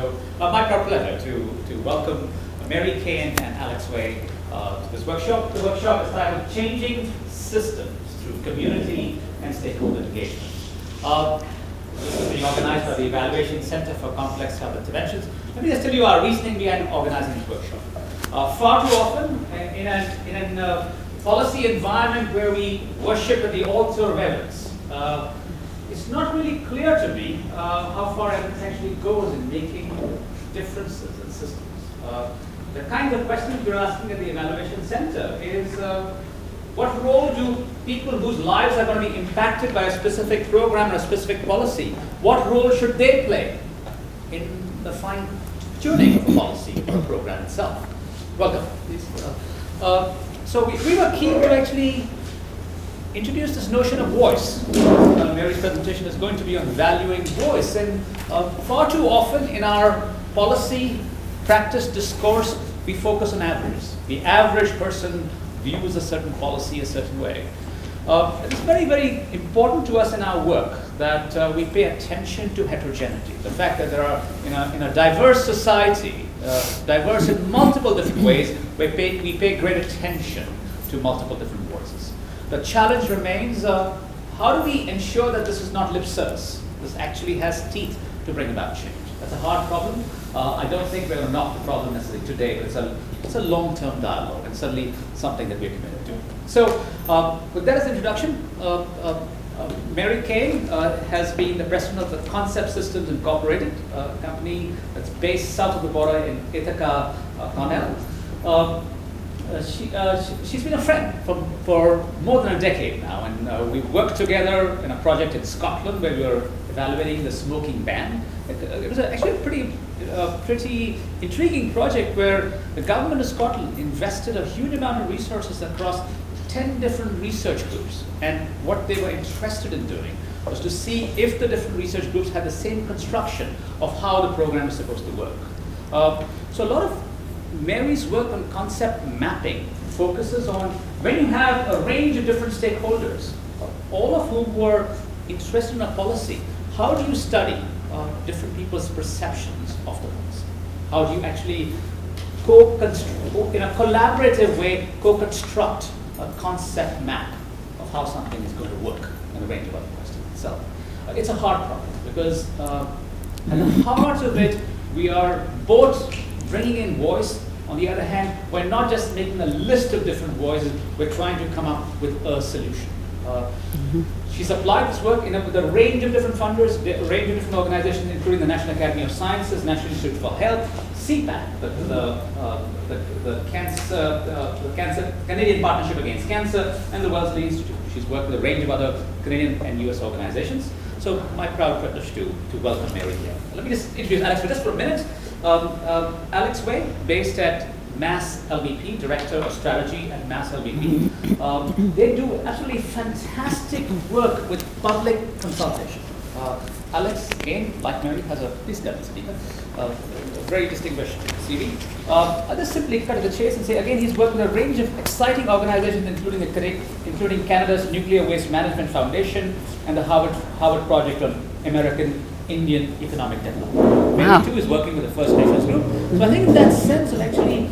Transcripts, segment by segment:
So my proud pleasure to welcome Mary Kane and Alex Way to this workshop. The workshop is titled Changing Systems Through Community and Stakeholder Engagement. This is being organized by the Evaluation Center for Complex Health Interventions. Let me just tell you our reasoning behind organizing this workshop. Far too often, in a policy environment where we worship at the altar of evidence, it's not really clear to me how far evidence actually goes in making differences in systems. The kind of questions we're asking at the Evaluation Center is, what role do people whose lives are going to be impacted by a specific program or a specific policy, what role should they play in the fine-tuning of a policy or a program itself? Welcome. So we were keen to actually introduce this notion of voice. Mary's presentation is going to be on valuing voice, and far too often in our policy practice discourse, we focus on averages. The average person views a certain policy a certain way. It's very, very important to us in our work that we pay attention to heterogeneity. The fact that there are, in a diverse society, diverse in multiple different ways, we pay great attention to multiple different voices. The challenge remains, how do we ensure that this is not lip service? This actually has teeth to bring about change. That's a hard problem. I don't think we're going to knock the problem necessarily today, but it's a long-term dialogue and certainly something that we're committed to. So with that as an introduction, Mary Kane has been the president of the Concept Systems Incorporated, a company that's based south of the border in Ithaca, Cornell. She's been a friend for more than a decade now, and we worked together in a project in Scotland where we were evaluating the smoking ban. It was actually a pretty intriguing project where the government of Scotland invested a huge amount of resources across 10 different research groups, and what they were interested in doing was to see if the different research groups had the same construction of how the program is supposed to work. So a lot of Mary's work on concept mapping focuses on when you have a range of different stakeholders, all of whom were interested in a policy, how do you study different people's perceptions of the policy? How do you actually in a collaborative way, co-construct a concept map of how something is going to work and a range of other questions itself? It's a hard problem because at the heart of it, we are both bringing in voice. On the other hand, we're not just making a list of different voices, we're trying to come up with a solution. She's applied this work with a range of different funders, a range of different organizations, including the National Academy of Sciences, National Institute for Health, CPAC, the Canadian Partnership Against Cancer, and the Wellesley Institute. She's worked with a range of other Canadian and US organizations. So my proud privilege to welcome Mary here. Let me just introduce Alex for just for a minute. Alex Way, based at Mass LBP, Director of Strategy at Mass LBP. They do absolutely fantastic work with public consultation. Alex, again, like Mary, has please tell me, speaker, a very distinguished CV. I'll just simply cut to the chase and say, again, he's worked with a range of exciting organizations, including Canada's Nuclear Waste Management Foundation and the Harvard Project on American Indian Economic Development. Mary, too, is working with the First Nations group. So I think in that sense of actually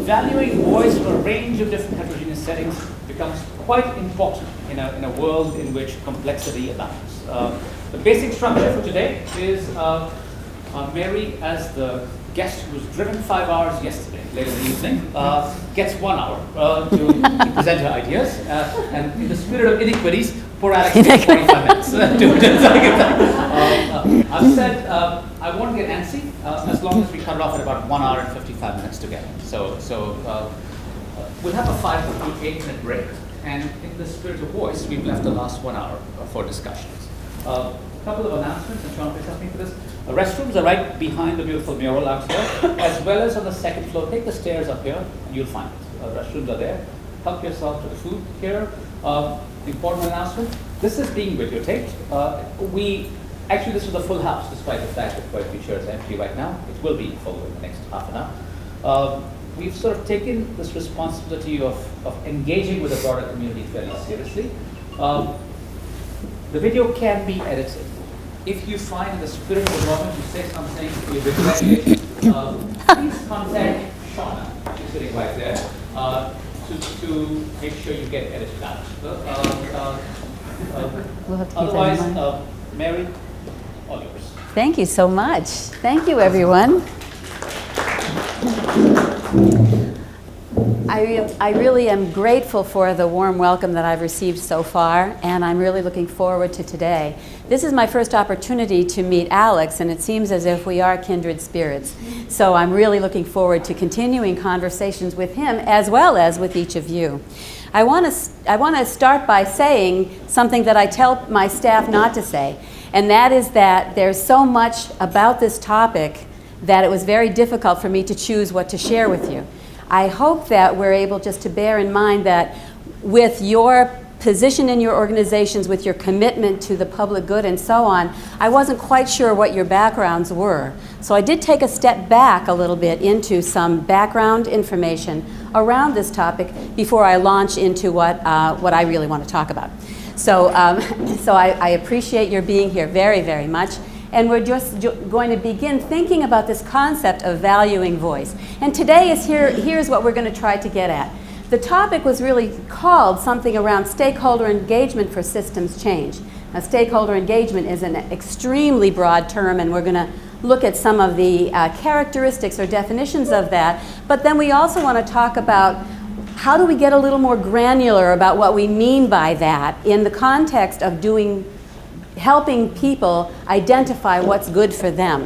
valuing voice for a range of different heterogeneous settings becomes quite important in a world in which complexity abounds. The basic structure for today is Mary, as the guest who was driven 5 hours yesterday, late in the evening, gets 1 hour to present her ideas. And in the spirit of inequities, poor Alex takes 45 minutes to do it. I've said I won't get antsy as long as we cut it off at about 1 hour and 55 minutes together. So we'll have a 5 to 8 minute break. And in the spirit of voice, we've left the last 1 hour for discussions. A couple of announcements, and Sean, please help me for this. Restrooms are right behind the beautiful mural out here, as well as on the second floor. Take the stairs up here, and you'll find it. Restrooms are there. Help yourself to the food here. Important announcement. This is being videotaped. Actually, this is a full house, despite the fact that quite a few chairs are empty right now. It will be full in the next half an hour. We've sort of taken this responsibility of engaging with the broader community fairly seriously. The video can be edited. if you find in the spirit of the moment you say something, you regret it, please contact Shauna, she's sitting right there, to make sure you get edited out. We'll have to keep that in Otherwise, mind. Mary, all yours. Thank you so much. Thank you, everyone. I really am grateful for the warm welcome that I've received so far, and I'm really looking forward to today. This is my first opportunity to meet Alex, and it seems as if we are kindred spirits. So I'm really looking forward to continuing conversations with him as well as with each of you. I want to start by saying something that I tell my staff not to say, and that is that there's so much about this topic that it was very difficult for me to choose what to share with you. I hope that we're able just to bear in mind that with your position in your organizations, with your commitment to the public good and so on, I wasn't quite sure what your backgrounds were. So I did take a step back a little bit into some background information around this topic before I launch into what I really want to talk about. So, I appreciate your being here very, very much. And we're just going to begin thinking about this concept of valuing voice. And today here's what we're going to try to get at. The topic was really called something around stakeholder engagement for systems change. Now, stakeholder engagement is an extremely broad term, and we're going to look at some of the characteristics or definitions of that. But then we also want to talk about how do we get a little more granular about what we mean by that in the context of helping people identify what's good for them.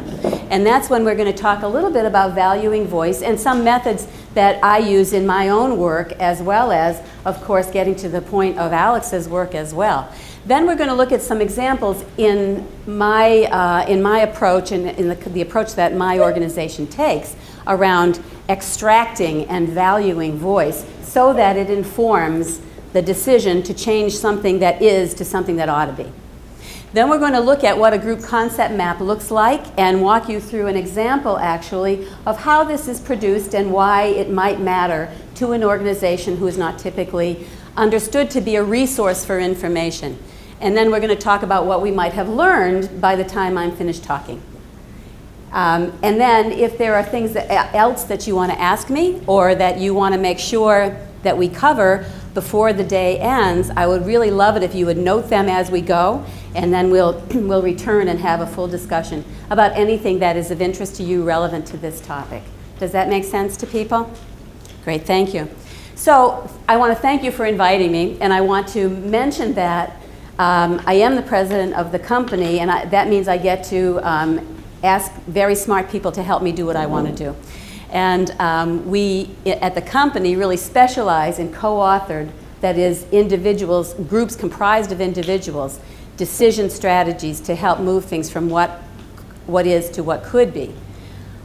And that's when we're going to talk a little bit about valuing voice and some methods that I use in my own work, as well as, of course, getting to the point of Alex's work as well. Then we're going to look at some examples in my approach and in the approach that my organization takes around extracting and valuing voice so that it informs the decision to change something that is to something that ought to be. Then we're going to look at what a group concept map looks like and walk you through an example, actually, of how this is produced and why it might matter to an organization who is not typically understood to be a resource for information. And then we're going to talk about what we might have learned by the time I'm finished talking. And then if there are things else that you want to ask me or that you want to make sure that we cover before the day ends, I would really love it if you would note them as we go, and then we'll return and have a full discussion about anything that is of interest to you relevant to this topic. Does that make sense to people? Great, thank you. So I want to thank you for inviting me, and I want to mention that I am the president of the company, and that means I get to ask very smart people to help me do what I want to do. And we at the company really specialize in co-authored, that is, groups comprised of individuals, decision strategies to help move things from what is to what could be.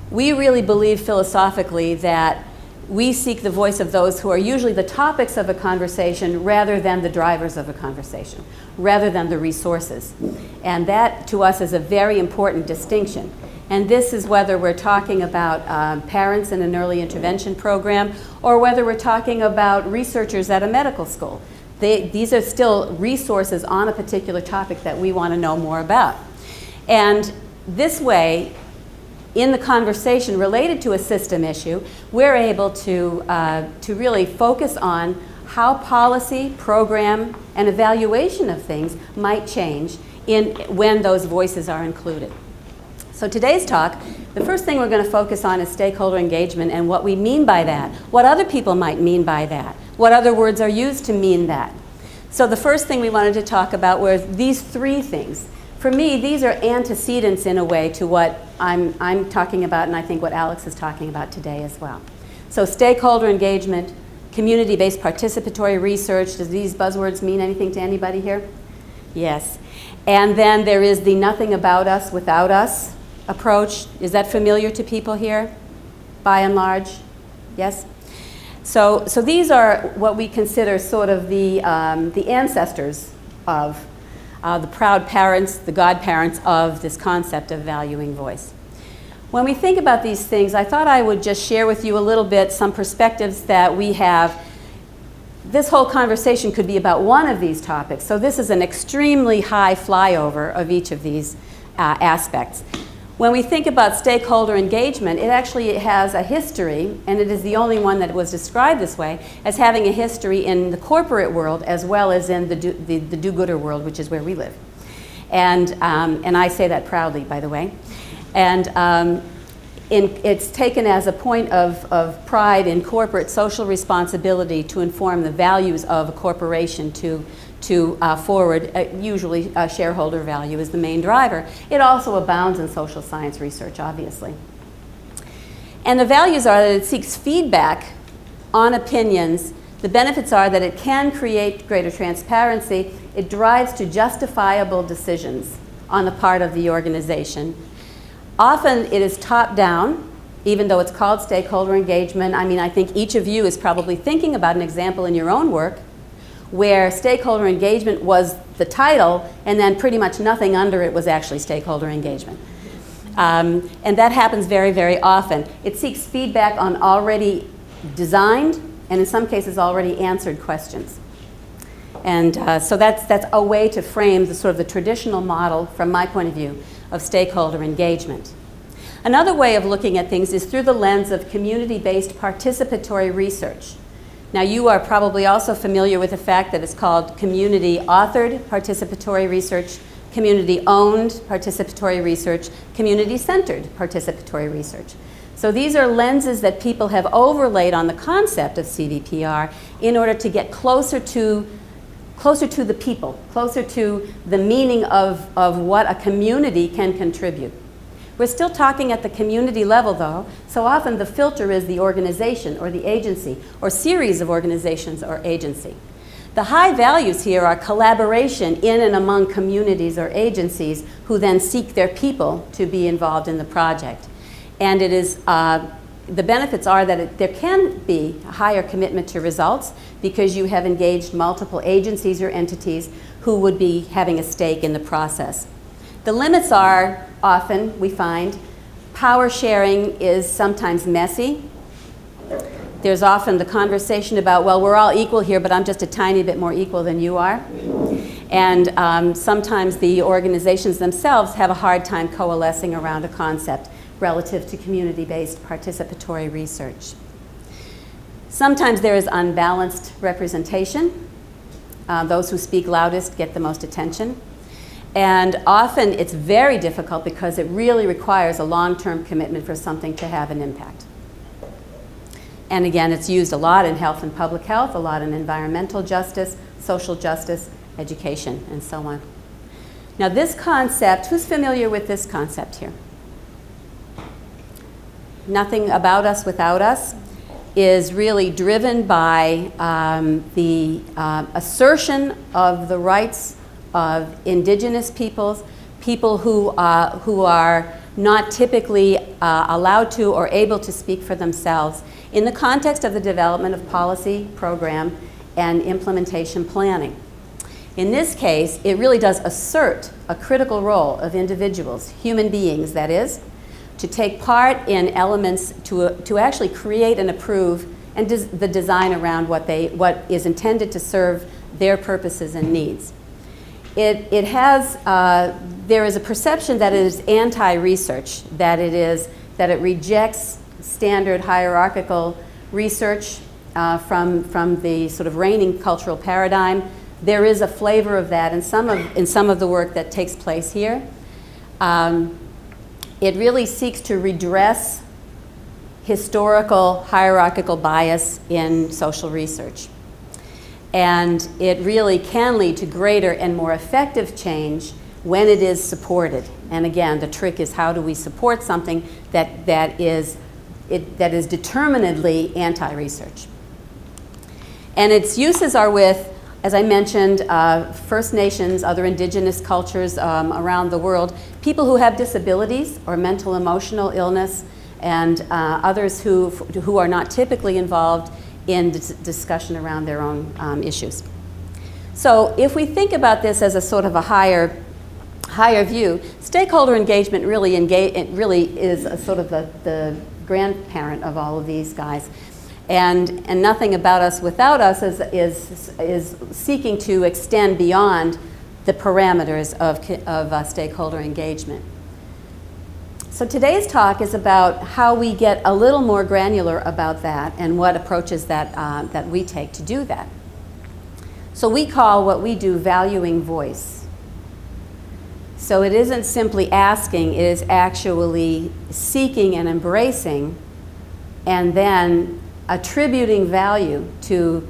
We really believe philosophically that we seek the voice of those who are usually the topics of a conversation rather than the drivers of a conversation, rather than the resources. And that to us is a very important distinction. And this is whether we're talking about parents in an early intervention program or whether we're talking about researchers at a medical school. These are still resources on a particular topic that we want to know more about. And this way, in the conversation related to a system issue, we're able to really focus on how policy, program, and evaluation of things might change when those voices are included. So today's talk, the first thing we're going to focus on is stakeholder engagement and what we mean by that, what other people might mean by that, what other words are used to mean that. So the first thing we wanted to talk about were these three things. For me, these are antecedents in a way to what I'm talking about, and I think what Alex is talking about today as well. So stakeholder engagement, community-based participatory research. Does these buzzwords mean anything to anybody here? Yes. And then there is the nothing about us without us approach. Is that familiar to people here, by and large? Yes? So these are what we consider sort of the ancestors of the proud parents, the godparents of this concept of valuing voice. When we think about these things, I thought I would just share with you a little bit some perspectives that we have. This whole conversation could be about one of these topics. So this is an extremely high flyover of each of these aspects. When we think about stakeholder engagement, it actually has a history, and it is the only one that was described this way, as having a history in the corporate world as well as in the do-gooder world, which is where we live. And I say that proudly, by the way. And it's taken as a point of pride in corporate social responsibility to inform the values of a corporation to forward. Usually shareholder value is the main driver. It also abounds in social science research, obviously. And the values are that it seeks feedback on opinions. The benefits are that it can create greater transparency. It drives to justifiable decisions on the part of the organization. Often it is top-down, even though it's called stakeholder engagement. I mean, I think each of you is probably thinking about an example in your own work where stakeholder engagement was the title and then pretty much nothing under it was actually stakeholder engagement. And that happens very, very often. It seeks feedback on already designed and in some cases already answered questions. And so that's a way to frame the sort of the traditional model, from my point of view, of stakeholder engagement. Another way of looking at things is through the lens of community-based participatory research. Now, you are probably also familiar with the fact that it's called community-authored participatory research, community-owned participatory research, community-centered participatory research. So these are lenses that people have overlaid on the concept of CVPR in order to get closer to the people, closer to the meaning of what a community can contribute. We're still talking at the community level, though, so often the filter is the organization or the agency or series of organizations or agency. The high values here are collaboration in and among communities or agencies who then seek their people to be involved in the project. And it is the benefits are that there can be a higher commitment to results because you have engaged multiple agencies or entities who would be having a stake in the process. The limits are often, we find, power sharing is sometimes messy. There's often the conversation about, well, we're all equal here, but I'm just a tiny bit more equal than you are. And sometimes the organizations themselves have a hard time coalescing around a concept relative to community-based participatory research. Sometimes there is unbalanced representation. Those who speak loudest get the most attention. And often it's very difficult because it really requires a long-term commitment for something to have an impact. And again, it's used a lot in health and public health, a lot in environmental justice, social justice, education, and so on. Now this concept, who's familiar with this concept here? Nothing about us without us is really driven by the assertion of the rights of indigenous peoples, people who are not typically allowed to or able to speak for themselves in the context of the development of policy, program, and implementation planning. In this case, it really does assert a critical role of individuals, human beings that is, to take part in elements to actually create and approve and the design around what is intended to serve their purposes and needs. There is a perception that it is anti-research, that it rejects standard hierarchical research from the sort of reigning cultural paradigm. There is a flavor of that in some of the work that takes place here. It really seeks to redress historical hierarchical bias in social research. And it really can lead to greater and more effective change when it is supported. And again, the trick is how do we support something that is determinedly anti-research. And its uses are with, as I mentioned, First Nations, other indigenous cultures around the world, people who have disabilities or mental emotional illness, and others who are not typically involved in discussion around their own issues. So if we think about this as a sort of a higher view, stakeholder engagement really is a sort of the grandparent of all of these guys. And nothing about us without us is seeking to extend beyond the parameters of stakeholder engagement. So today's talk is about how we get a little more granular about that and what approaches that we take to do that. So we call what we do valuing voice. So it isn't simply asking, it is actually seeking and embracing and then attributing value to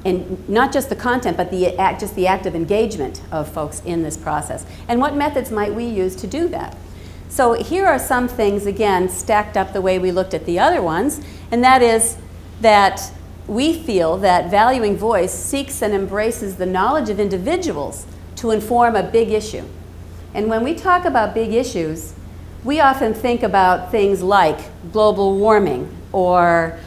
and not just the content, but just the active engagement of folks in this process. And what methods might we use to do that? So here are some things, again, stacked up the way we looked at the other ones, and that is that we feel that valuing voice seeks and embraces the knowledge of individuals to inform a big issue. And when we talk about big issues, we often think about things like global warming or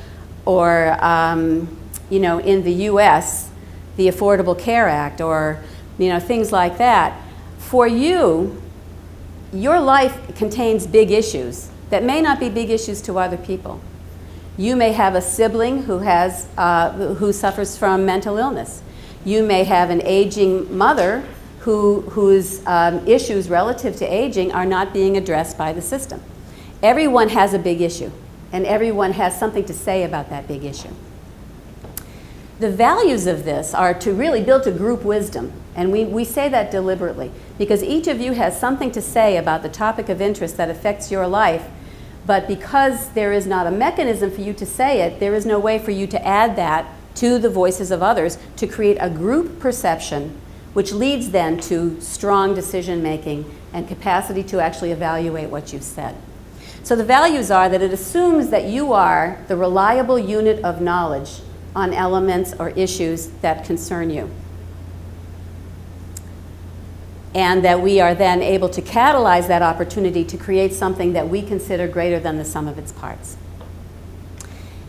in the US, the Affordable Care Act, or things like that. For you, your life contains big issues that may not be big issues to other people. You may have a sibling who suffers from mental illness. You may have an aging mother whose issues relative to aging are not being addressed by the system. Everyone has a big issue, and everyone has something to say about that big issue. The values of this are to really build a group wisdom, and we say that deliberately because each of you has something to say about the topic of interest that affects your life, but because there is not a mechanism for you to say it, there is no way for you to add that to the voices of others to create a group perception, which leads then to strong decision making and capacity to actually evaluate what you've said. So the values are that it assumes that you are the reliable unit of knowledge on elements or issues that concern you. And that we are then able to catalyze that opportunity to create something that we consider greater than the sum of its parts.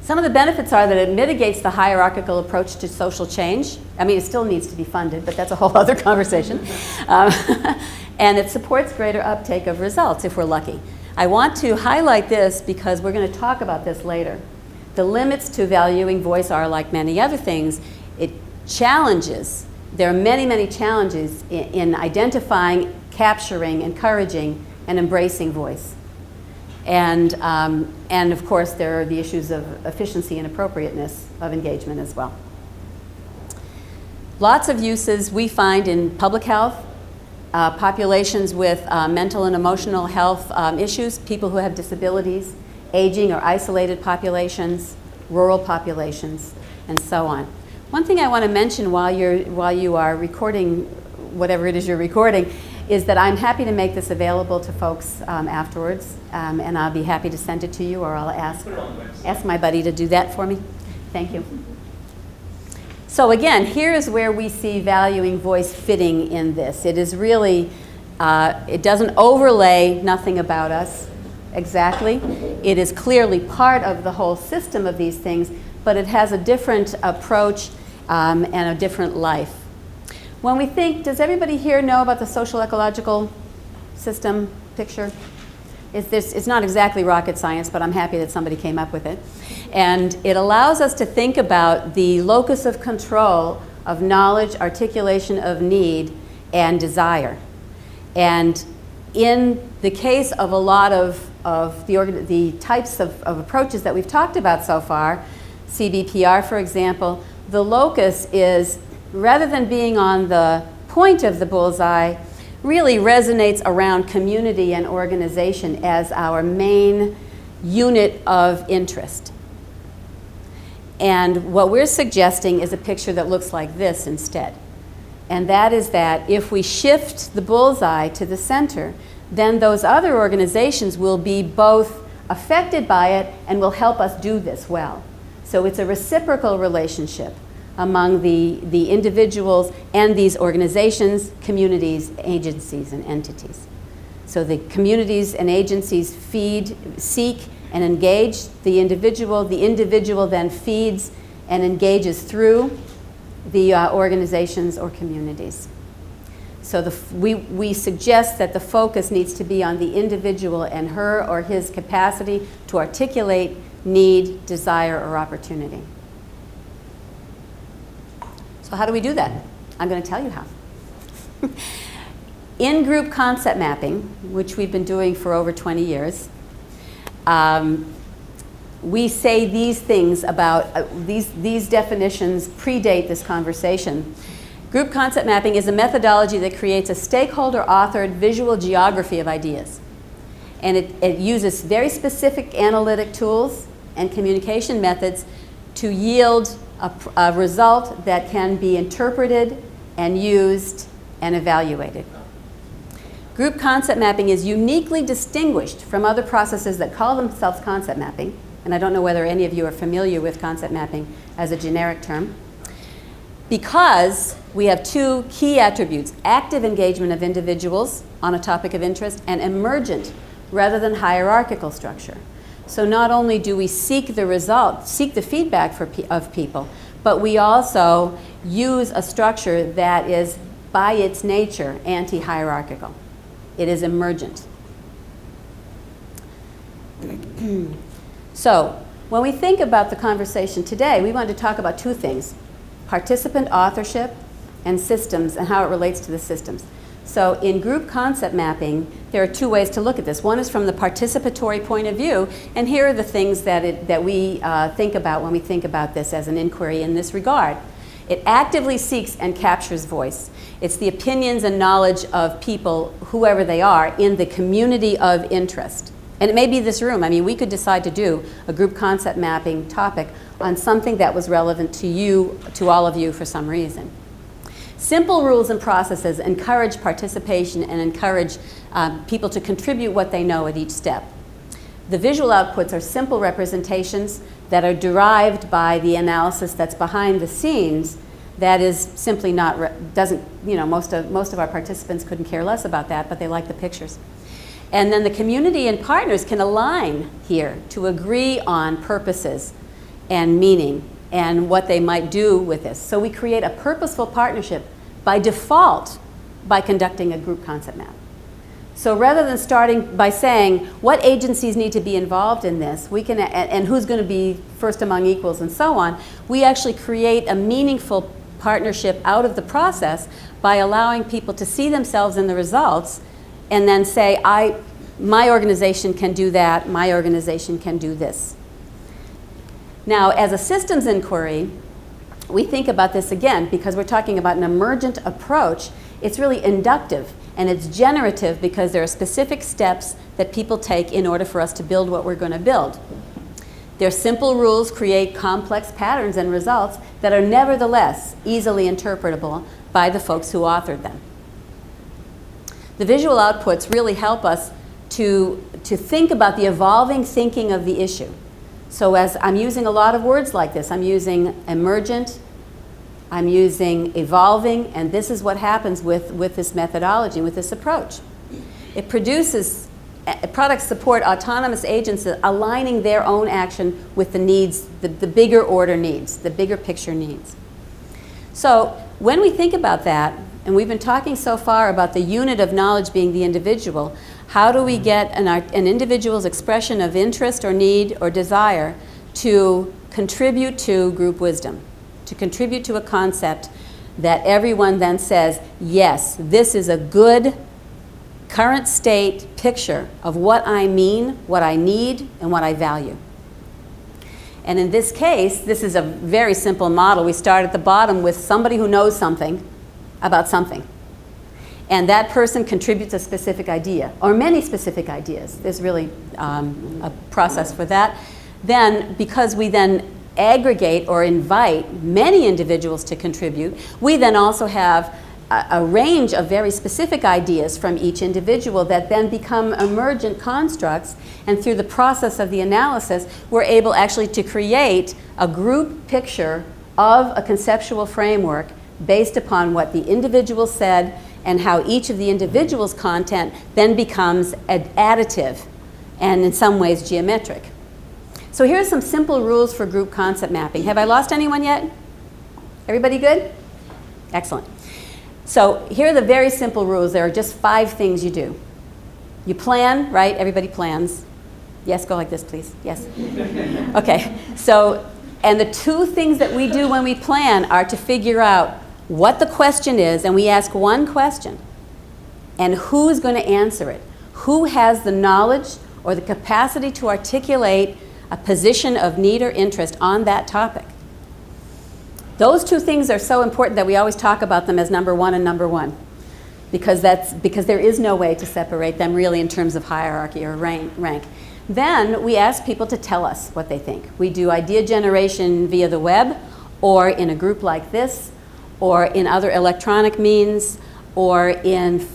Some of the benefits are that it mitigates the hierarchical approach to social change. I mean, it still needs to be funded, but that's a whole other conversation. And it supports greater uptake of results if we're lucky. I want to highlight this because we're going to talk about this later. The limits to valuing voice are, like many other things, it challenges. There are many, many challenges in identifying, capturing, encouraging, and embracing voice. And of course, there are the issues of efficiency and appropriateness of engagement as well. Lots of uses we find in public health, populations with mental and emotional health issues, people who have disabilities, aging or isolated populations, rural populations, and so on. One thing I want to mention while you are recording whatever it is you're recording is that I'm happy to make this available to folks afterwards, and I'll be happy to send it to you, or I'll ask my buddy to do that for me. Thank you. So again, here's where we see valuing voice fitting in this. It is really, it doesn't overlay nothing about us exactly. It is clearly part of the whole system of these things, but it has a different approach and a different life. When we think, does everybody here know about the social ecological system picture? It's not exactly rocket science, but I'm happy that somebody came up with it. And it allows us to think about the locus of control of knowledge, articulation of need, and desire. And in the case of a lot of the types of approaches that we've talked about so far, CBPR, for example, the locus is, rather than being on the point of the bullseye, really resonates around community and organization as our main unit of interest. And what we're suggesting is a picture that looks like this instead. And that is that if we shift the bullseye to the center, then those other organizations will be both affected by it and will help us do this well. So it's a reciprocal relationship among the individuals and these organizations, communities, agencies, and entities. So the communities and agencies seek, and engage the individual. The individual then feeds and engages through the organizations or communities. So we suggest that the focus needs to be on the individual and her or his capacity to articulate need, desire, or opportunity. So how do we do that? I'm going to tell you how. In group concept mapping, which we've been doing for over 20 years, we say these things about, these definitions predate this conversation. Group concept mapping is a methodology that creates a stakeholder-authored visual geography of ideas. And it uses very specific analytic tools and communication methods to yield a result that can be interpreted and used and evaluated. Group concept mapping is uniquely distinguished from other processes that call themselves concept mapping, and I don't know whether any of you are familiar with concept mapping as a generic term, because we have two key attributes: active engagement of individuals on a topic of interest and emergent rather than hierarchical structure. So not only do we seek the result, seek the feedback of people, but we also use a structure that is by its nature anti-hierarchical. It is emergent. So when we think about the conversation today, we want to talk about two things: participant authorship and systems and how it relates to the systems. So in group concept mapping, there are two ways to look at this. One is from the participatory point of view, and here are the things that we think about when we think about this as an inquiry in this regard. It actively seeks and captures voice. It's the opinions and knowledge of people, whoever they are, in the community of interest. And it may be this room. I mean, we could decide to do a group concept mapping topic on something that was relevant to you, to all of you for some reason. Simple rules and processes encourage participation and encourage people to contribute what they know at each step. The visual outputs are simple representations that are derived by the analysis that's behind the scenes. That is simply not, most of our participants couldn't care less about that, but they like the pictures. And then the community and partners can align here to agree on purposes and meaning and what they might do with this. So we create a purposeful partnership by default by conducting a group concept map. So rather than starting by saying what agencies need to be involved in this, we can, and who's going to be first among equals and so on, we actually create a meaningful partnership out of the process by allowing people to see themselves in the results and then say, my organization can do that, my organization can do this. Now, as a systems inquiry, we think about this again because we're talking about an emergent approach. It's really inductive and it's generative because there are specific steps that people take in order for us to build what we're going to build. Their simple rules create complex patterns and results that are nevertheless easily interpretable by the folks who authored them. The visual outputs really help us to think about the evolving thinking of the issue. So as I'm using a lot of words like this, I'm using emergent, I'm using evolving, and this is what happens with this methodology, with this approach. It produces, products support autonomous agents aligning their own action with the needs, the bigger order needs, the bigger picture needs. So when we think about that, and we've been talking so far about the unit of knowledge being the individual, how do we get an individual's expression of interest or need or desire to contribute to group wisdom, to contribute to a concept that everyone then says, yes, this is a good current state picture of what I mean, what I need, and what I value. And in this case, this is a very simple model. We start at the bottom with somebody who knows something about something. And that person contributes a specific idea, or many specific ideas. There's really a process for that. Then, because we then aggregate or invite many individuals to contribute, we then also have a range of very specific ideas from each individual that then become emergent constructs, and through the process of the analysis, we're able actually to create a group picture of a conceptual framework based upon what the individual said and how each of the individual's content then becomes additive and in some ways geometric. So here are some simple rules for group concept mapping. Have I lost anyone yet? Everybody good? Excellent. So here are the very simple rules. There are just 5 things you do. You plan, right? Everybody plans. Yes, go like this, please. Yes. Okay. So, and the 2 things that we do when we plan are to figure out what the question is, and we ask one question, and who's going to answer it. Who has the knowledge or the capacity to articulate a position of need or interest on that topic? Those two things are so important that we always talk about them as number one and number one, because there is no way to separate them really in terms of hierarchy or rank. Then we ask people to tell us what they think. We do idea generation via the web, or in a group like this, or in other electronic means, or in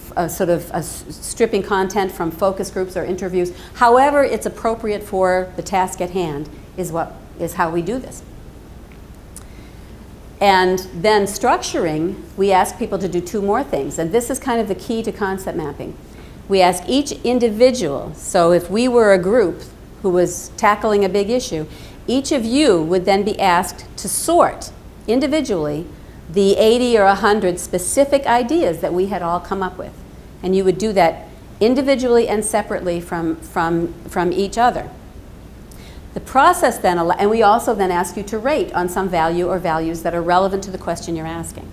stripping content from focus groups or interviews. However it's appropriate for the task at hand is how we do this. And then structuring, we ask people to do two more things, and this is kind of the key to concept mapping. We ask each individual, so if we were a group who was tackling a big issue, each of you would then be asked to sort individually the 80 or 100 specific ideas that we had all come up with. And you would do that individually and separately from each other. The process then, and we also then ask you to rate on some value or values that are relevant to the question you're asking.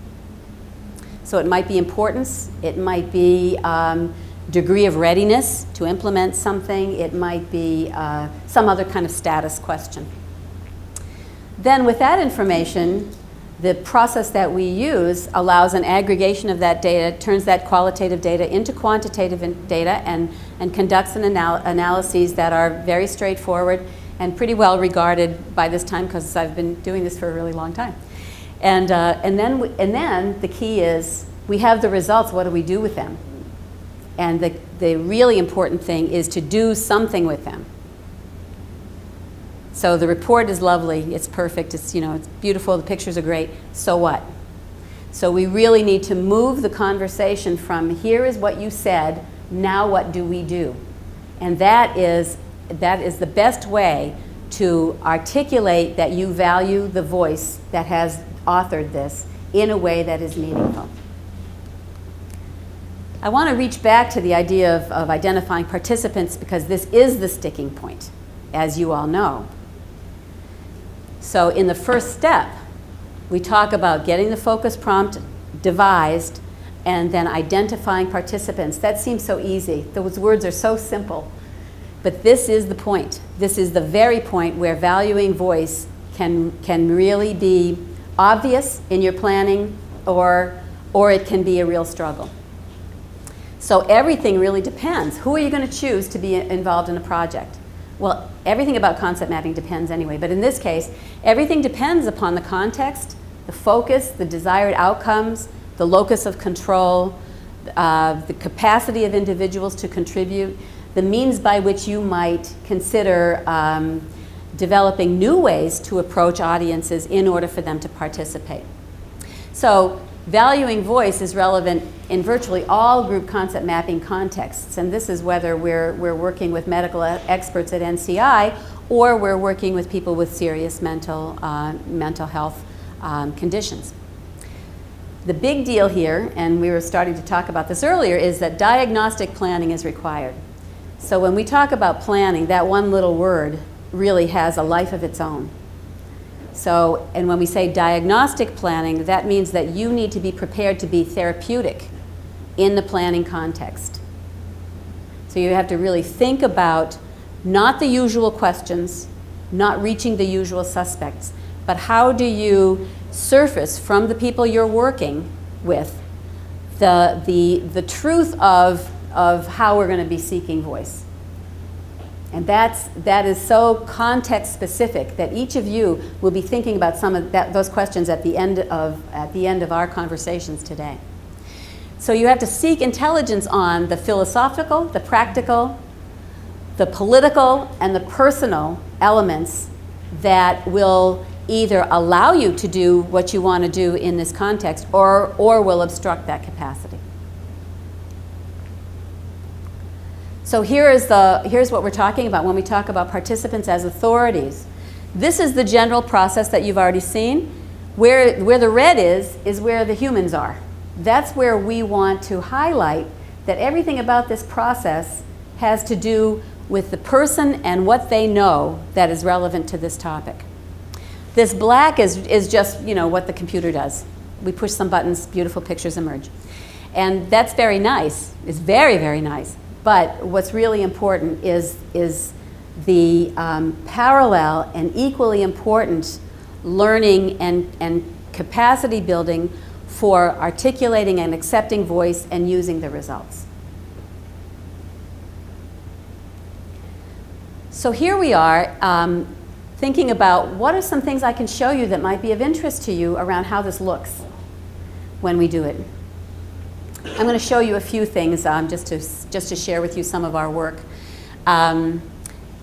So it might be importance, it might be degree of readiness to implement something, it might be some other kind of status question. Then with that information, the process that we use allows an aggregation of that data, turns that qualitative data into quantitative data, and conducts an analyses that are very straightforward and pretty well regarded by this time, because I've been doing this for a really long time. And then the key is we have the results. What do we do with them? And the really important thing is to do something with them. So the report is lovely. It's perfect. It's beautiful. The pictures are great. So what? So we really need to move the conversation from here is what you said. Now what do we do? And that is the best way to articulate that you value the voice that has authored this in a way that is meaningful. I want to reach back to the idea of identifying participants, because this is the sticking point, as you all know. So in the first step, we talk about getting the focus prompt devised and then identifying participants. That seems so easy. Those words are so simple. But this is the point. This is the very point where valuing voice can really be obvious in your planning, or it can be a real struggle. So everything really depends. Who are you going to choose to be involved in a project? Well, everything about concept mapping depends anyway, but in this case, everything depends upon the context, the focus, the desired outcomes, the locus of control, the capacity of individuals to contribute, the means by which you might consider developing new ways to approach audiences in order for them to participate. So valuing voice is relevant in virtually all group concept mapping contexts, and this is whether we're working with medical experts at NCI or we're working with people with serious mental health conditions. The big deal here, and we were starting to talk about this earlier, is that diagnostic planning is required. So when we talk about planning, that one little word really has a life of its own. So, and when we say diagnostic planning, that means that you need to be prepared to be therapeutic in the planning context. So you have to really think about not the usual questions, not reaching the usual suspects, but how do you surface from the people you're working with the truth of how we're going to be seeking voice. And that is so context specific that each of you will be thinking about some of those questions at the end of our conversations today. So you have to seek intelligence on the philosophical, the practical, the political, and the personal elements that will either allow you to do what you want to do in this context or will obstruct that capacity. So here's what we're talking about when we talk about participants as authorities. This is the general process that you've already seen. Where the red is where the humans are. That's where we want to highlight that everything about this process has to do with the person and what they know that is relevant to this topic. This black is just what the computer does. we push some buttons, beautiful pictures emerge. And that's very nice. It's very, very nice. But what's really important is the parallel and equally important learning and capacity building for articulating and accepting voice and using the results. So here we are thinking about what are some things I can show you that might be of interest to you around how this looks when we do it. I'm going to show you a few things just to share with you some of our work.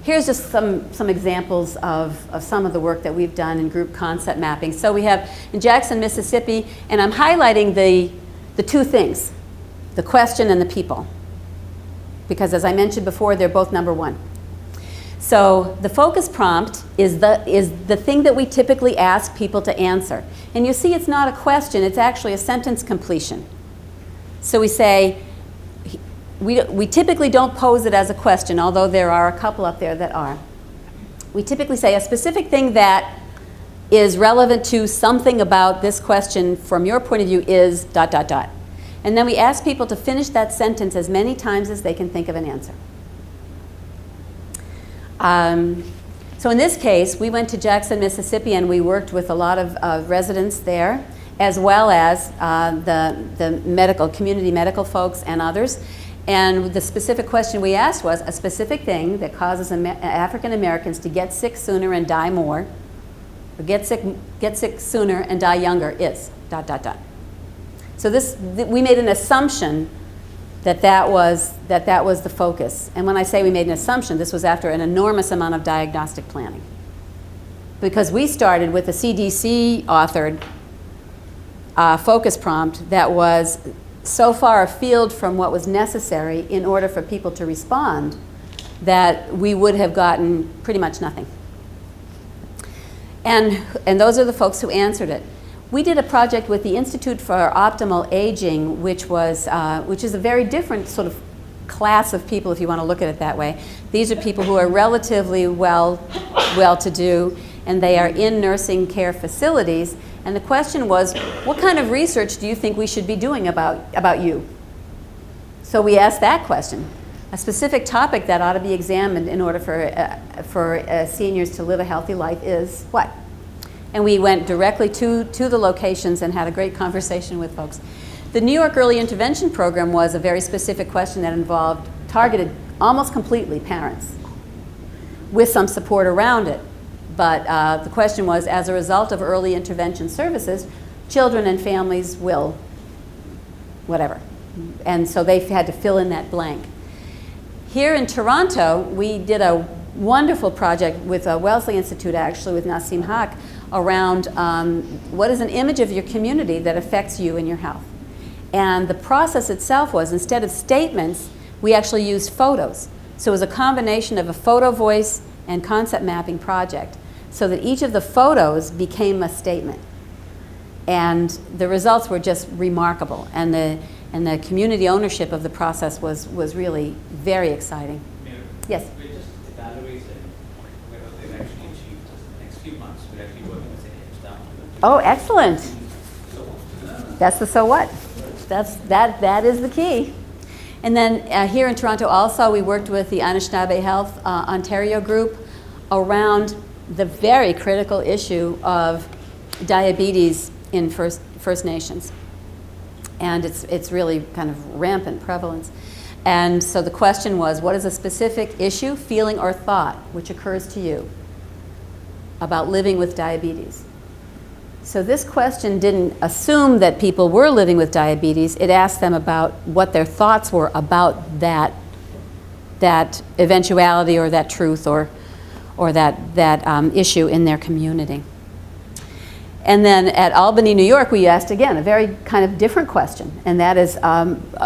Here's just some examples of some of the work that we've done in group concept mapping. So we have in Jackson, Mississippi, and I'm highlighting the two things, the question and the people, because as I mentioned before, they're both number one. So the focus prompt is the thing that we typically ask people to answer. And you see it's not a question, it's actually a sentence completion. So we say, we typically don't pose it as a question, although there are a couple up there that are. We typically say a specific thing that is relevant to something about this question from your point of view is ... And then we ask people to finish that sentence as many times as they can think of an answer. So in this case, we went to Jackson, Mississippi, and we worked with a lot of residents there, as well as the community medical folks and others. And the specific question we asked was a specific thing that causes African Americans to get sick sooner and die more, or get sick sooner and die younger is ... So we made an assumption that was the focus. And when I say we made an assumption, this was after an enormous amount of diagnostic planning. Because we started with a CDC authored focus prompt that was so far afield from what was necessary in order for people to respond that we would have gotten pretty much nothing. And those are the folks who answered it. We did a project with the Institute for Optimal Aging, which is a very different sort of class of people, if you want to look at it that way. These are people who are relatively well-to-do, and they are in nursing care facilities. And the question was, what kind of research do you think we should be doing about you? So we asked that question. A specific topic that ought to be examined in order for seniors to live a healthy life is what? And we went directly to the locations and had a great conversation with folks. The New York Early Intervention Program was a very specific question that targeted almost completely parents with some support around it. But the question was, as a result of early intervention services, children and families will whatever. And so they had to fill in that blank. Here in Toronto, we did a wonderful project with Wellesley Institute, actually, with Nassim Haq, around what is an image of your community that affects you and your health. And the process itself was, instead of statements, we actually used photos. So it was a combination of a photo voice and concept mapping project, so that each of the photos became a statement. And the results were just remarkable. And the community ownership of the process was really very exciting. Mayor, yes? we're just evaluating what they've actually achieved in the next few months. We're actually working with the down. Oh, excellent. So, That's the so what. That is the key. And then here in Toronto also, we worked with the Anishinaabe Health Ontario group around the very critical issue of diabetes in First Nations. And it's really kind of rampant prevalence. And so the question was, what is a specific issue, feeling, or thought which occurs to you about living with diabetes? So this question didn't assume that people were living with diabetes. It asked them about what their thoughts were about that eventuality or that truth or that issue in their community. And then at Albany, New York, we asked, again, a very kind of different question. And that is,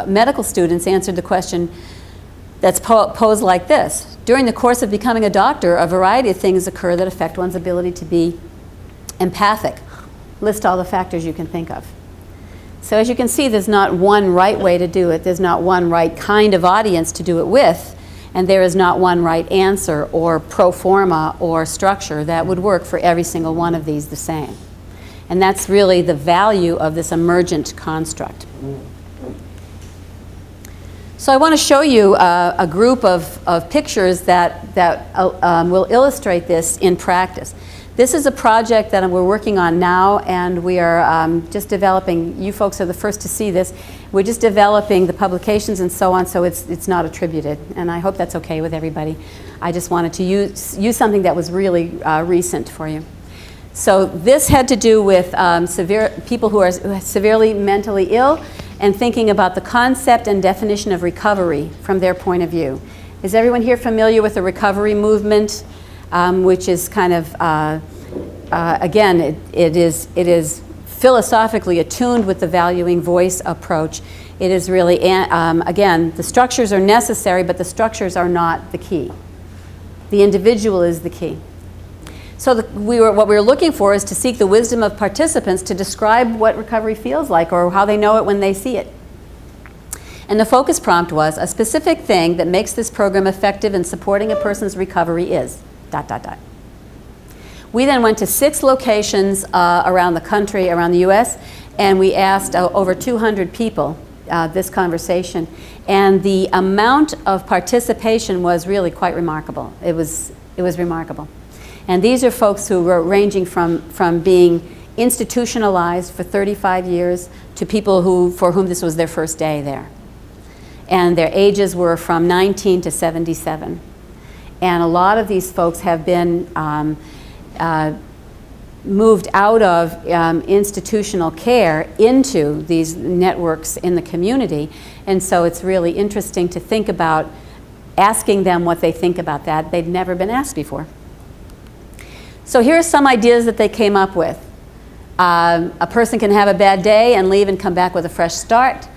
medical students answered the question that's posed like this. During the course of becoming a doctor, a variety of things occur that affect one's ability to be empathic. List all the factors you can think of. So as you can see, there's not one right way to do it. There's not one right kind of audience to do it with. And there is not one right answer or pro forma or structure that would work for every single one of these the same. And that's really the value of this emergent construct. So I want to show you a group of pictures that will illustrate this in practice. This is a project that we're working on now, and we are just developing. You folks are the first to see this. We're just developing the publications and so on, so it's not attributed. And I hope that's okay with everybody. I just wanted to use something that was really recent for you. So this had to do with people who are severely mentally ill, and thinking about the concept and definition of recovery from their point of view. Is everyone here familiar with the recovery movement, which is kind of, again, it is philosophically attuned with the valuing voice approach. It is really, again, the structures are necessary, but the structures are not the key. The individual is the key. So what we were looking for is to seek the wisdom of participants to describe what recovery feels like or how they know it when they see it. And the focus prompt was, a specific thing that makes this program effective in supporting a person's recovery is ... We then went to 6 locations around the country, around the US, and we asked over 200 people this conversation. And the amount of participation was really quite remarkable. It was remarkable. And these are folks who were ranging from being institutionalized for 35 years to people for whom this was their first day there. And their ages were from 19 to 77. And a lot of these folks have been moved out of institutional care into these networks in the community. And so it's really interesting to think about asking them what they think about that. They'd never been asked before. So here are some ideas that they came up with. A person can have a bad day and leave and come back with a fresh start.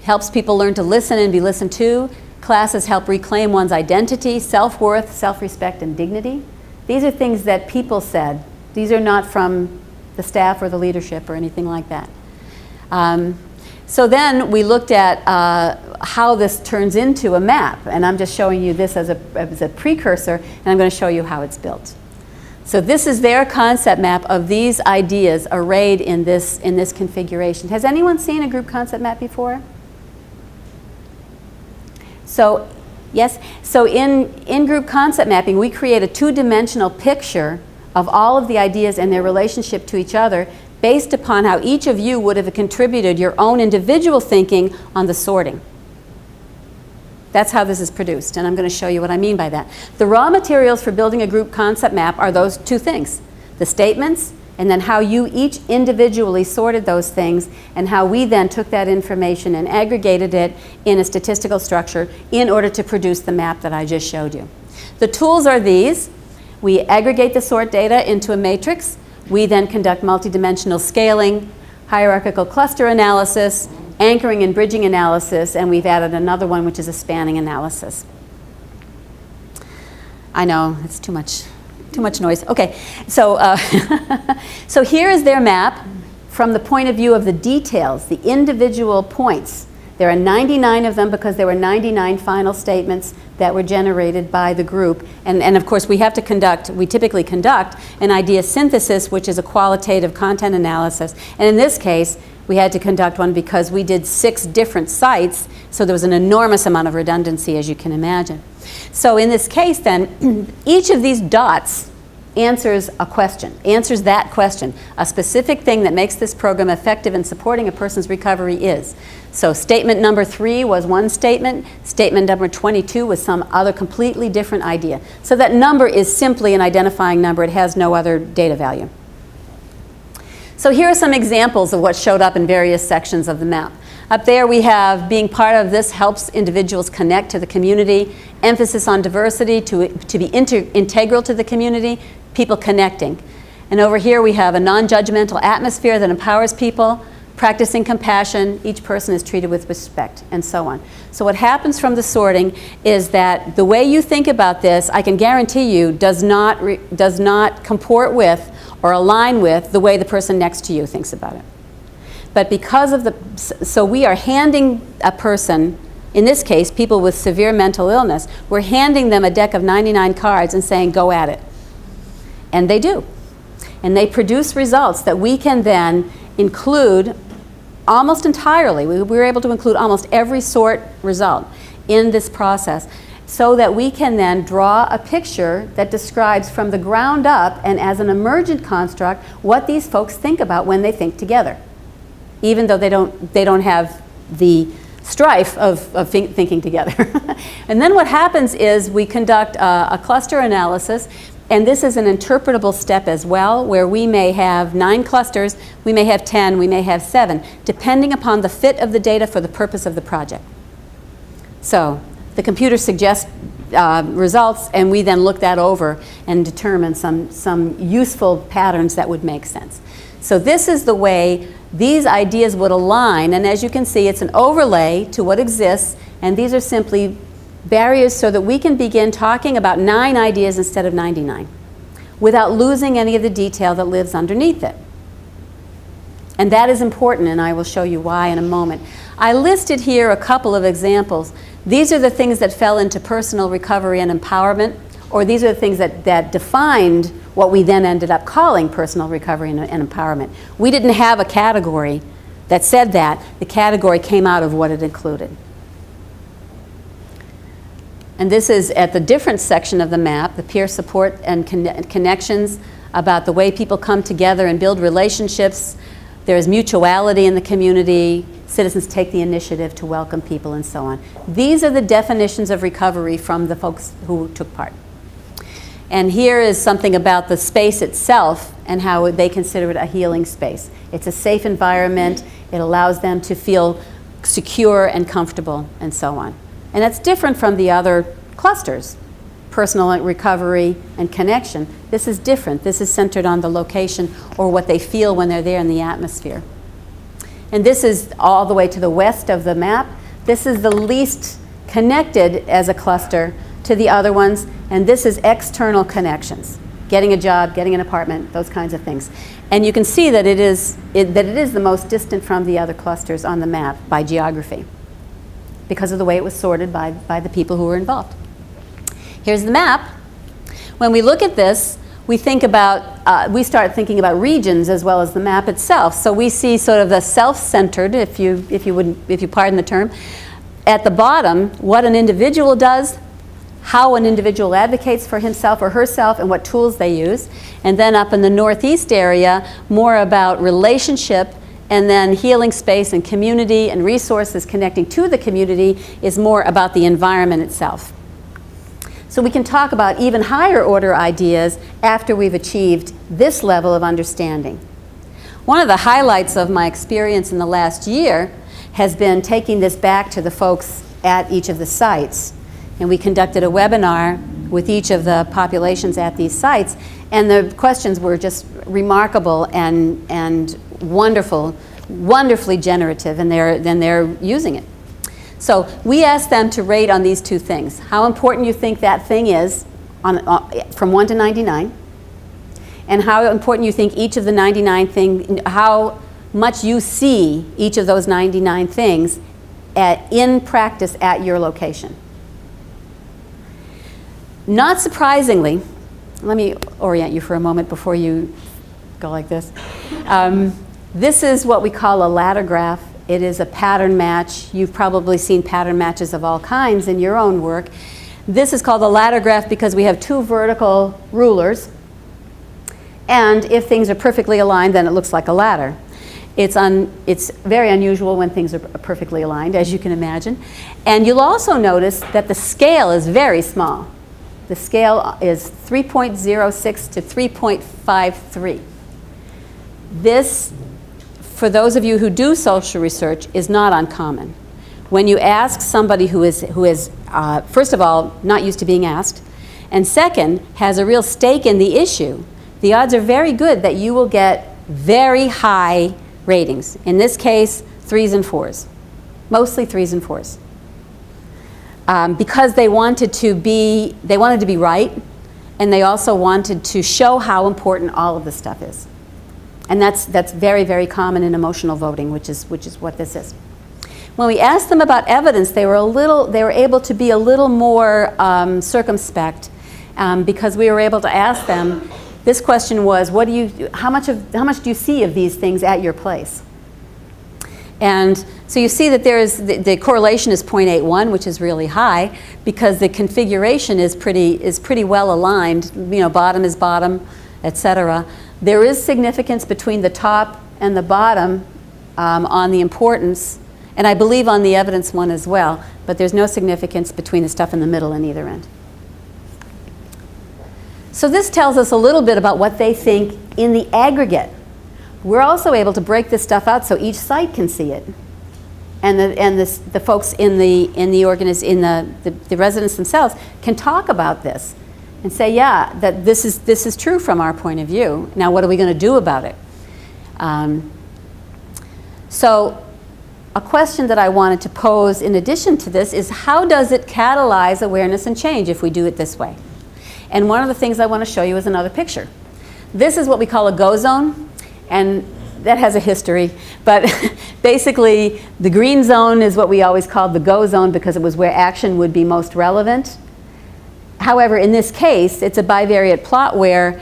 Helps people learn to listen and be listened to. Classes help reclaim one's identity, self-worth, self-respect, and dignity. These are things that people said. These are not from the staff or the leadership or anything like that. So then we looked at how this turns into a map. And I'm just showing you this as a precursor, and I'm going to show you how it's built. So this is their concept map of these ideas arrayed in this configuration. Has anyone seen a group concept map before? So, yes? So in group concept mapping, we create a 2-dimensional picture of all of the ideas and their relationship to each other based upon how each of you would have contributed your own individual thinking on the sorting. That's how this is produced, and I'm going to show you what I mean by that. The raw materials for building a group concept map are those 2 things, the statements, and then how you each individually sorted those things, and how we then took that information and aggregated it in a statistical structure in order to produce the map that I just showed you. The tools are these. We aggregate the sort data into a matrix. We then conduct multidimensional scaling, hierarchical cluster analysis, anchoring and bridging analysis, and we've added another one, which is a spanning analysis. I know, it's too much noise. Okay, so, so here is their map from the point of view of the details, the individual points. There are 99 of them because there were 99 final statements that were generated by the group. And of course, we typically conduct an idea synthesis, which is a qualitative content analysis. And in this case, we had to conduct one because we did 6 different sites, so there was an enormous amount of redundancy, as you can imagine. So in this case, then, each of these dots answers a question, answers that question. A specific thing that makes this program effective in supporting a person's recovery is. So statement number 3 was one statement. Statement number 22 was some other completely different idea. So that number is simply an identifying number. It has no other data value. So here are some examples of what showed up in various sections of the map. Up there we have being part of this helps individuals connect to the community, emphasis on diversity to be integral to the community, people connecting. And over here we have a non-judgmental atmosphere that empowers people, practicing compassion, each person is treated with respect, and so on. So what happens from the sorting is that the way you think about this, I can guarantee you, does not comport with or align with the way the person next to you thinks about it. But because of so we are handing a person, in this case, people with severe mental illness, we're handing them a deck of 99 cards and saying, go at it. And they do. And they produce results that we can then include almost entirely. We were able to include almost every sort result in this process, so that we can then draw a picture that describes from the ground up and as an emergent construct what these folks think about when they think together, even though they don't have the strife of thinking together. And then what happens is we conduct a cluster analysis, and this is an interpretable step as well, where we may have 9 clusters, we may have 10, we may have 7, depending upon the fit of the data for the purpose of the project. So the computer suggests results, and we then look that over and determine some useful patterns that would make sense. So this is the way these ideas would align, and as you can see, it's an overlay to what exists, and these are simply barriers so that we can begin talking about 9 ideas instead of 99 without losing any of the detail that lives underneath it. And that is important, and I will show you why in a moment. I listed here a couple of examples. These are the things that fell into personal recovery and empowerment, or these are the things that defined what we then ended up calling personal recovery and empowerment. We didn't have a category that said that. The category came out of what it included. And this is at the different section of the map, the peer support and connections, about the way people come together and build relationships. There is mutuality in the community. Citizens take the initiative to welcome people, and so on. These are the definitions of recovery from the folks who took part. And here is something about the space itself and how they consider it a healing space. It's a safe environment. It allows them to feel secure and comfortable, and so on. And that's different from the other clusters, personal recovery and connection. This is different. This is centered on the location or what they feel when they're there in the atmosphere. And this is all the way to the west of the map. This is the least connected as a cluster to the other ones, and this is external connections. Getting a job, getting an apartment, those kinds of things. And you can see that it is the most distant from the other clusters on the map by geography, because of the way it was sorted by the people who were involved. Here's the map. When we look at this, we start thinking about regions as well as the map itself. So we see sort of the self-centered, if you pardon the term, at the bottom, what an individual does, how an individual advocates for himself or herself, and what tools they use. And then up in the northeast area, more about relationship, and then healing space and community and resources connecting to the community is more about the environment itself. So we can talk about even higher order ideas after we've achieved this level of understanding. One of the highlights of my experience in the last year has been taking this back to the folks at each of the sites. And we conducted a webinar with each of the populations at these sites, and the questions were just remarkable and wonderful, wonderfully generative, and they're using it. So we asked them to rate on these 2 things: how important you think that thing is from 1 to 99, and how important you think each of the 99 things, how much you see each of those 99 things in practice at your location. Not surprisingly, let me orient you for a moment before you go like this. This is what we call a ladder graph. It is a pattern match. You've probably seen pattern matches of all kinds in your own work. This is called a ladder graph because we have 2 vertical rulers, and if things are perfectly aligned, then it looks like a ladder. It's very unusual when things are perfectly aligned, as you can imagine. And you'll also notice that the scale is very small. The scale is 3.06 to 3.53. This, for those of you who do social research, is not uncommon. When you ask somebody who is first of all, not used to being asked, and second, has a real stake in the issue, the odds are very good that you will get very high ratings. In this case, 3s and 4s, mostly 3s and 4s. Because they wanted to be right, and they also wanted to show how important all of this stuff is. And that's very, very common in emotional voting, which is what this is. When we asked them about evidence, they were able to be a little more circumspect, because we were able to ask them, This question was, how much do you see of these things at your place? And so you see that the correlation is 0.81, which is really high, because the configuration is pretty well aligned. Bottom is bottom, etc. There is significance between the top and the bottom on the importance, and I believe on the evidence one as well, but there's no significance between the stuff in the middle and either end. So this tells us a little bit about what they think in the aggregate. We're also able to break this stuff out so each site can see it, and the folks in the residents themselves can talk about this and say, yeah, that this is true from our point of view. Now, what are we going to do about it? So, a question that I wanted to pose in addition to this is, how does it catalyze awareness and change if we do it this way? And one of the things I want to show you is another picture. This is what we call a go zone, and that has a history, but basically the green zone is what we always called the go zone because it was where action would be most relevant. However, in this case, it's a bivariate plot where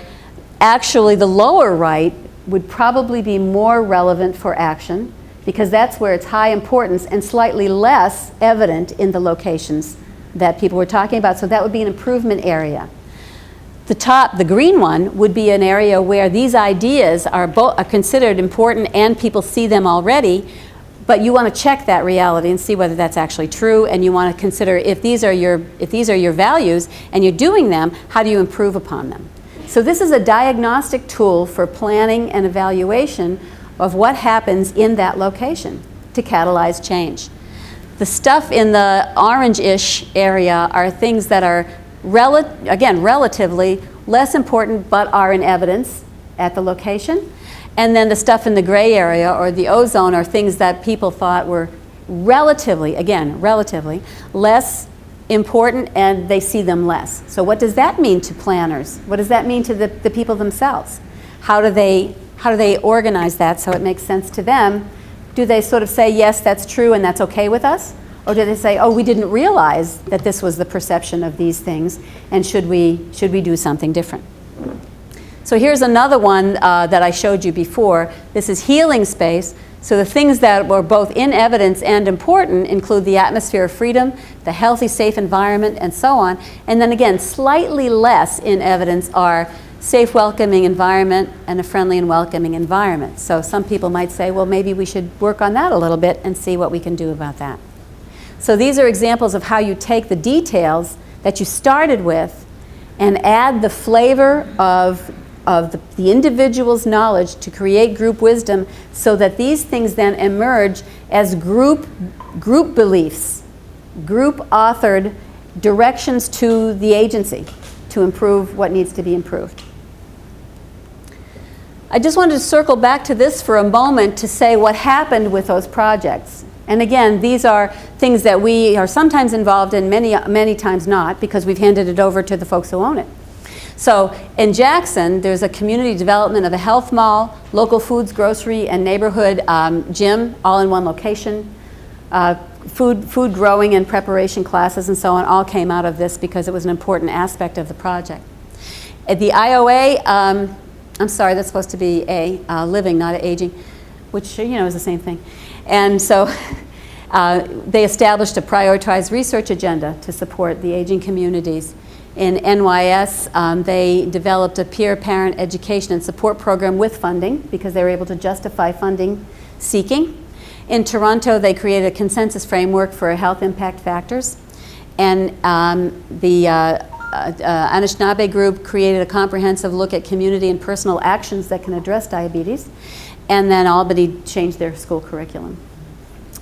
actually the lower right would probably be more relevant for action because that's where it's high importance and slightly less evident in the locations that people were talking about. So that would be an improvement area. The green one, would be an area where these ideas are considered important and people see them already, but you want to check that reality and see whether that's actually true, and you want to consider if these are your values and you're doing them, how do you improve upon them? So this is a diagnostic tool for planning and evaluation of what happens in that location to catalyze change. The stuff in the orange-ish area are things that are relatively less important but are in evidence at the location. And then the stuff in the gray area or the ozone are things that people thought were relatively less important and they see them less. So what does that mean to planners? What does that mean to the people themselves? How do they organize that so it makes sense to them? Do they sort of say, yes, that's true and that's okay with us? Or do they say, oh, we didn't realize that this was the perception of these things, and should we do something different? So here's another one that I showed you before. This is healing space. So the things that were both in evidence and important include the atmosphere of freedom, the healthy, safe environment, and so on. And then again, slightly less in evidence are safe, welcoming environment and a friendly and welcoming environment. So some people might say, well, maybe we should work on that a little bit and see what we can do about that. So these are examples of how you take the details that you started with and add the flavor of the individual's knowledge to create group wisdom so that these things then emerge as group beliefs, group authored directions to the agency to improve what needs to be improved. I just wanted to circle back to this for a moment to say what happened with those projects. And again, these are things that we are sometimes involved in, many times not, because we've handed it over to the folks who own it. So in Jackson, there's a community development of a health mall, local foods, grocery, and neighborhood gym, all in one location. Food growing and preparation classes and so on all came out of this because it was an important aspect of the project. At the IOA, I'm sorry, that's supposed to be living, not aging, which is the same thing. And so they established a prioritized research agenda to support the aging communities. In NYS, they developed a peer-parent education and support program with funding because they were able to justify funding seeking. In Toronto, they created a consensus framework for health impact factors. And the Anishinaabe group created a comprehensive look at community and personal actions that can address diabetes. And then Albany changed their school curriculum.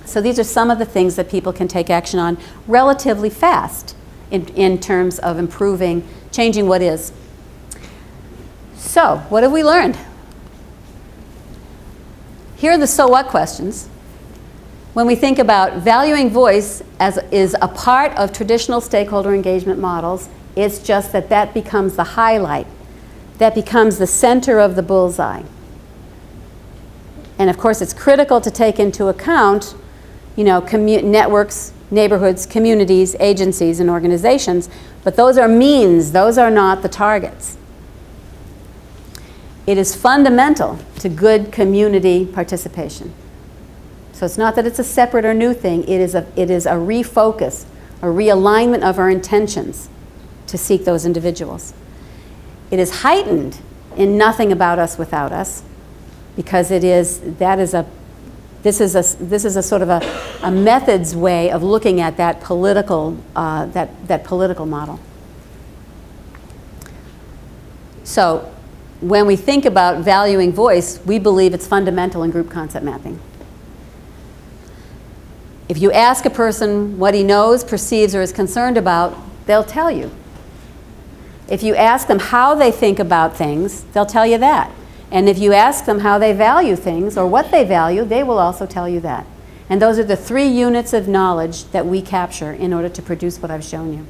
So these are some of the things that people can take action on relatively fast in terms of changing what is. So, what have we learned? Here are the so what questions. When we think about valuing voice is a part of traditional stakeholder engagement models, it's just that becomes the highlight. That becomes the center of the bullseye. And of course, it's critical to take into account, networks, neighborhoods, communities, agencies, and organizations, but those are means, those are not the targets. It is fundamental to good community participation. So it's not that it's a separate or new thing, it is a refocus, a realignment of our intentions to seek those individuals. It is heightened in nothing about us without us, because this is a sort of a methods way of looking at that political model. So when we think about valuing voice, we believe it's fundamental in group concept mapping. If you ask a person what he knows, perceives, or is concerned about, they'll tell you. If you ask them how they think about things, they'll tell you that. And if you ask them how they value things or what they value, they will also tell you that. And those are the 3 units of knowledge that we capture in order to produce what I've shown you.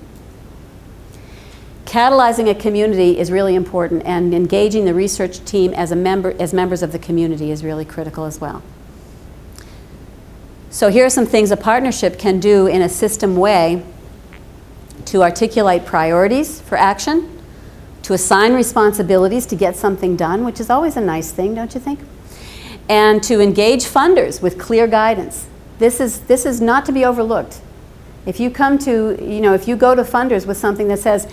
Catalyzing a community is really important, and engaging the research team as members of the community is really critical as well. So here are some things a partnership can do in a system way to articulate priorities for action, to assign responsibilities to get something done, which is always a nice thing, don't you think? And to engage funders with clear guidance. This is not to be overlooked. If you come to, if you go to funders with something that says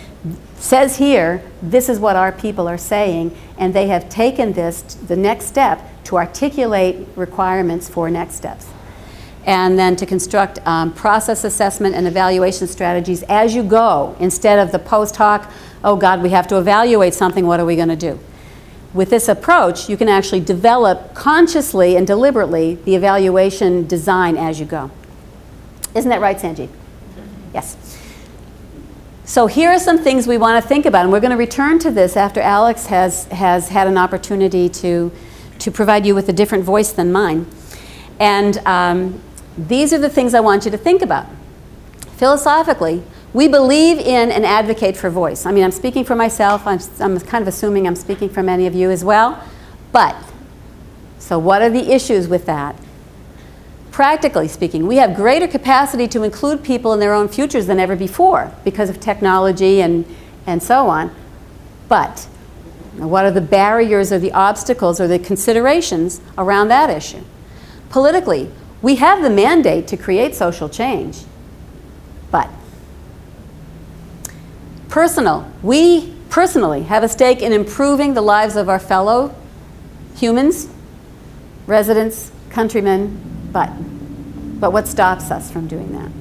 here, this is what our people are saying, and they have taken this, the next step, to articulate requirements for next steps. And then to construct process assessment and evaluation strategies as you go, instead of the post hoc, oh God, we have to evaluate something, what are we going to do? With this approach, you can actually develop consciously and deliberately the evaluation design as you go. Isn't that right, Sanjeev? Yes. So here are some things we want to think about, and we're going to return to this after Alex has had an opportunity to provide you with a different voice than mine. And these are the things I want you to think about. Philosophically, we believe in and advocate for voice. I mean, I'm speaking for myself. I'm kind of assuming I'm speaking for many of you as well. But, so what are the issues with that? Practically speaking, we have greater capacity to include people in their own futures than ever before because of technology and so on. But what are the barriers or the obstacles or the considerations around that issue? Politically, we have the mandate to create social change. But we personally have a stake in improving the lives of our fellow humans, residents, countrymen, but what stops us from doing that?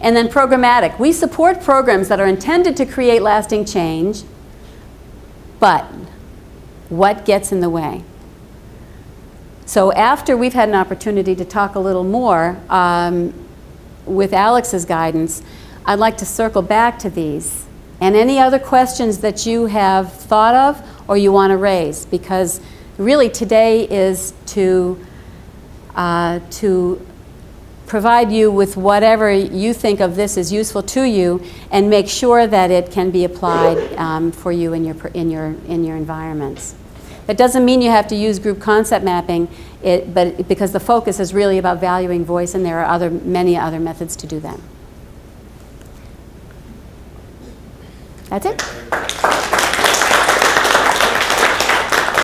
And then programmatic. We support programs that are intended to create lasting change, but what gets in the way? So after we've had an opportunity to talk a little more with Alex's guidance, I'd like to circle back to these and any other questions that you have thought of or you want to raise, because really today is to provide you with whatever you think of this as useful to you, and make sure that it can be applied for you in your environments. That doesn't mean you have to use group concept mapping, but because the focus is really about valuing voice, and there are many other methods to do that. That's it.